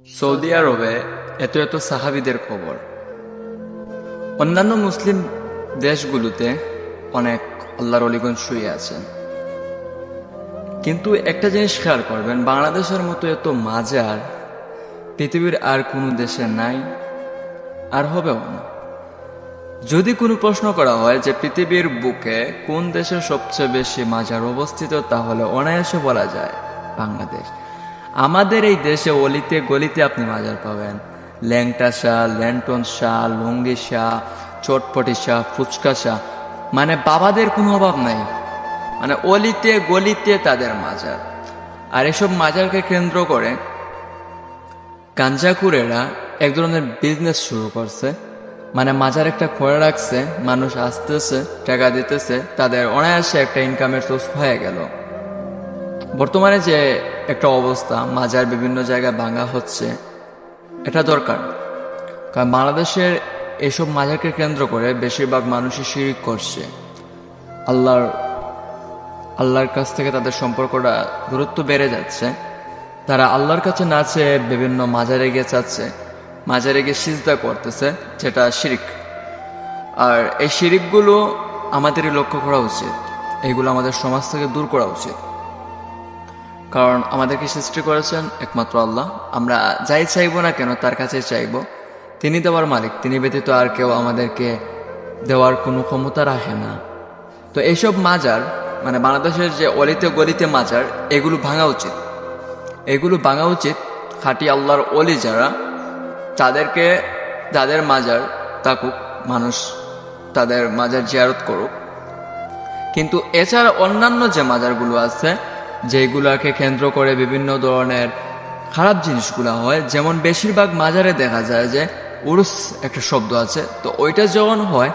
Saudi আরবে এত এত সাহাবীদের খবর। অন্যান্য মুসলিম দেশগুলোতে অনেক আল্লাহর অলিগণ শুয়ে আছেন, কিন্তু একটা জিনিস খেয়াল করবেন, বাংলাদেশের মতো এত মাজার পৃথিবীর আর কোনো দেশে নাই, আর হবেও না। যদি কোনো প্রশ্ন করা হয় যে পৃথিবীর বুকে কোন দেশে সবচেয়ে বেশি মাজার অবস্থিত, তাহলে অনায়াসে বলা যায় বাংলাদেশ। আমাদের এই দেশে অলিতে গলিতে আপনি মাজার পাবেন। ল্যাংটা শাহ, ল্যান্টন শাহ, লুঙ্গি শাহ, চটপটি শাহ, ফুচকা শাহ, মানে বাবাদের কোনো অভাব নাই। মানে অলিতে গলিতে তাদের মাজার। আর এসব মাজারকে কেন্দ্র করে গাঞ্জাখুরেরা এক ধরনের বিজনেস শুরু করছে। মানে মাজার একটা করে রাখছে, মানুষ আসতেছে, টাকা দিতেছে, তাদের অনায়াসে একটা ইনকামের সোর্স হয়ে গেল। বর্তমানে যে একটা অবস্থা, মাজার বিভিন্ন জায়গায় ভাঙা হচ্ছে, এটা দরকার। কারণ বাংলাদেশের এসব মাজারকে কেন্দ্র করে বেশিরভাগ মানুষই শিরক করছে। আল্লাহর কাছ থেকে তাদের সম্পর্কটা দূরত্ব বেড়ে যাচ্ছে। তারা আল্লাহর কাছে না চেয়ে বিভিন্ন মাজারে গিয়ে চাচ্ছে, মাজারে গিয়ে সিজদা করতেছে, যেটা শিরিক। আর এই শিরিকগুলো আমাদেরই লক্ষ্য করা উচিত, এইগুলো আমাদের সমাজ থেকে দূর করা উচিত। কারণ আমাদেরকে সৃষ্টি করেছেন একমাত্র আল্লাহ। আমরা যাই চাইবো না কেন তার কাছে চাইবো। তিনি দেওয়ার মালিক, তিনি ব্যতীত আর কেউ আমাদেরকে দেওয়ার কোনো ক্ষমতা রাখে না। তো এইসব মাজার, মানে বাংলাদেশের যে অলিতে গলিতে মাজার, এগুলো ভাঙা উচিত। এগুলো ভাঙা উচিত। খাঁটি আল্লাহর অলি যারা, তাদেরকে, যাদের মাজার থাকুক, মানুষ তাদের মাজার জিয়ারত করুক। কিন্তু এছাড়া অন্যান্য যে মাজারগুলো আছে, যেগুলাকে কেন্দ্র করে বিভিন্ন ধরনের খারাপ জিনিসগুলো হয়, যেমন বেশিরভাগ মাজারে দেখা যায় যে উরুস একটা শব্দ আছে, তো ওইটা যখন হয়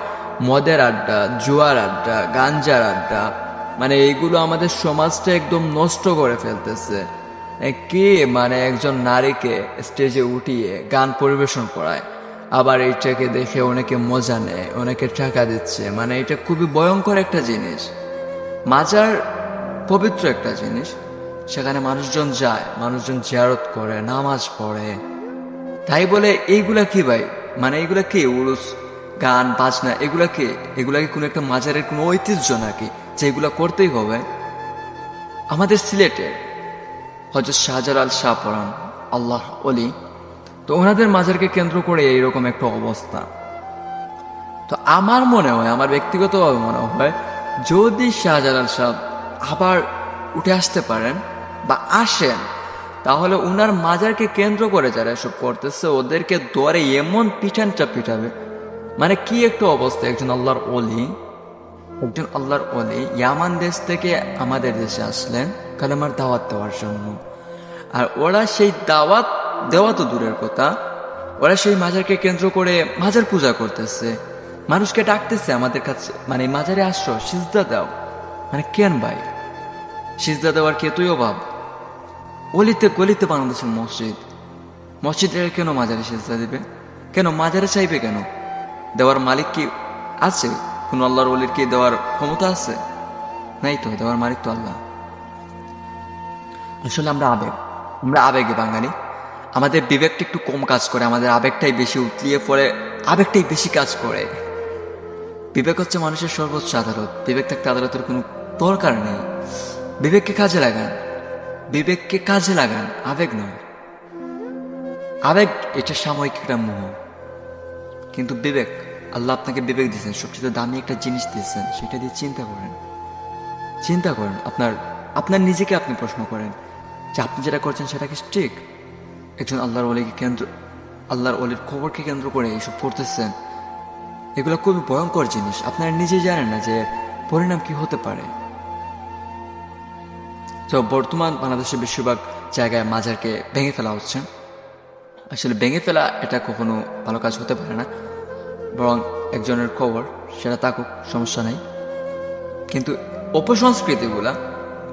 মদের আড্ডা, জুয়ার আড্ডা, গাঞ্জার আড্ডা, মানে এইগুলো আমাদের সমাজটা একদম নষ্ট করে ফেলতেছে। কি মানে একজন নারীকে স্টেজে উঠিয়ে গান পরিবেশন করায়, আবার এইটাকে দেখে অনেকে মজা নেয়, অনেকে টাকা দিচ্ছে। মানে এটা খুবই ভয়ঙ্কর একটা জিনিস। মাজার পবিত্র একটা জিনিস, সেখানে মানুষজন যায়, মানুষজন জিয়ারত করে, নামাজ পড়ে। তাই বলে এইগুলা কি ভাই, মানে এইগুলা কি উরুস, গান বাজনা, এগুলা কি কোনো একটা মাজারের কোনো ঐতিহ্য নাকি যে এগুলা করতেই হবে? আমাদের সিলেটের হযরত শাহজালাল শাহ পরাণ আল্লাহ অলি, তো ওনাদের মাজারকে কেন্দ্র করে এইরকম একটা অবস্থা। তো আমার মনে হয়, আমার ব্যক্তিগতভাবে মনে হয়, যদি শাহজালাল শাহ আবার উঠে আসতে পারেন বা আসেন, তাহলে উনার মাজারকে কেন্দ্র করে যারা এসব করতেছে ওদেরকে দরে এমন পিঠানটা পিঠাবে। মানে কি একটা অবস্থা। একজন আল্লাহর অলি ইয়ামান দেশ থেকে আমাদের দেশে আসলেন কালেমার দাওয়াত দেওয়ার জন্য। আর ওরা সেই দাওয়াত দেওয়া তো দূরের কথা, ওরা সেই মাজারকে কেন্দ্র করে মাজার পূজা করতেছে, মানুষকে ডাকতেছে আমাদের কাছে, মানে মাজারে আসো, সিজদা দাও। মানে কেন ভাই, সিজদা দেওয়ার কে তুইও ভাব? অলিতে গলিতে বাংলাদেশের মসজিদের কেন মাজারে সিজদা দিবে? কেন মাজারে চাইবে? কেন দেওয়ার মালিক কি আছে? কোন আল্লাহর ওলির কি দেওয়ার ক্ষমতা আছে? নাই তো, দেওয়ার মালিক তো আল্লাহ। আসলে আমরা আবেগে বাঙালি, আমাদের বিবেকটা একটু কম কাজ করে, আমাদের আবেগটাই বেশি উতলিয়ে পড়ে, আবেগটাই বেশি কাজ করে। বিবেক হচ্ছে মানুষের সর্বোচ্চ আদালত, বিবেক থাকতে আদালতের কোনো দরকার নেই। বিবেককে কাজে লাগান, আবেগ নয়। আবেগ এটা সাময়িক একটা মোহ, কিন্তু বিবেক, আল্লাহ আপনাকে বিবেক দিয়েছেন, সবচেয়ে দামি একটা জিনিস দিয়েছেন, সেটা দিয়ে চিন্তা করেন। আপনার নিজেকে আপনি প্রশ্ন করেন যে আপনি যেটা করছেন সেটা কি ঠিক? একজন আল্লাহর অলির খবরকে কেন্দ্র করে এইসব করতেছেন, এগুলো খুবই ভয়ঙ্কর জিনিস। আপনারা নিজেই জানেন না যে পরিণাম কি হতে পারে। তো বর্তমান বাংলাদেশের বেশিরভাগ জায়গায় মাজারকে ভেঙে ফেলা হচ্ছে। আসলে ভেঙে ফেলা এটা কখনো ভালো কাজ হতে পারে না, বরং একজনের খবর, সেটা থাকুক, সমস্যা নেই। কিন্তু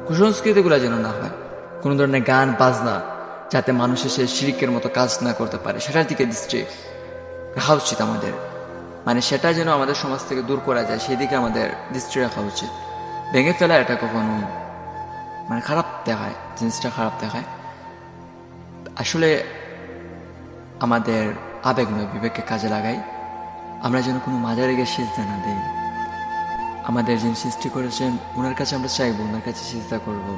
কুসংস্কৃতিগুলা যেন না হয়, কোনো ধরনের গান বাজনা যাতে মানুষ এসে শিরিকের মতো কাজ না করতে পারে, সেটার দিকে দৃষ্টি রাখা উচিত আমাদের। মানে সেটা যেন আমাদের সমাজ থেকে দূর করা যায়, সেই দিকে আমাদের দৃষ্টি রাখা উচিত। ভেঙে ফেলা এটা কখনো মানে জিনিসটা খারাপ দেখায়। আসলে আমাদের আবেগ নয় বিবেককে কাজে লাগাই, আমরা যেন কোনো মাজারে গিয়ে সিজদা না দেই। আমাদের যিনি সৃষ্টি করেছেন ওনার কাছে আমরা চাইবো, ওনার কাছে সিজদা করব,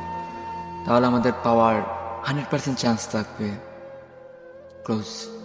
তাহলে আমাদের পাওয়ার 100% চান্স থাকবে। ক্লোজ।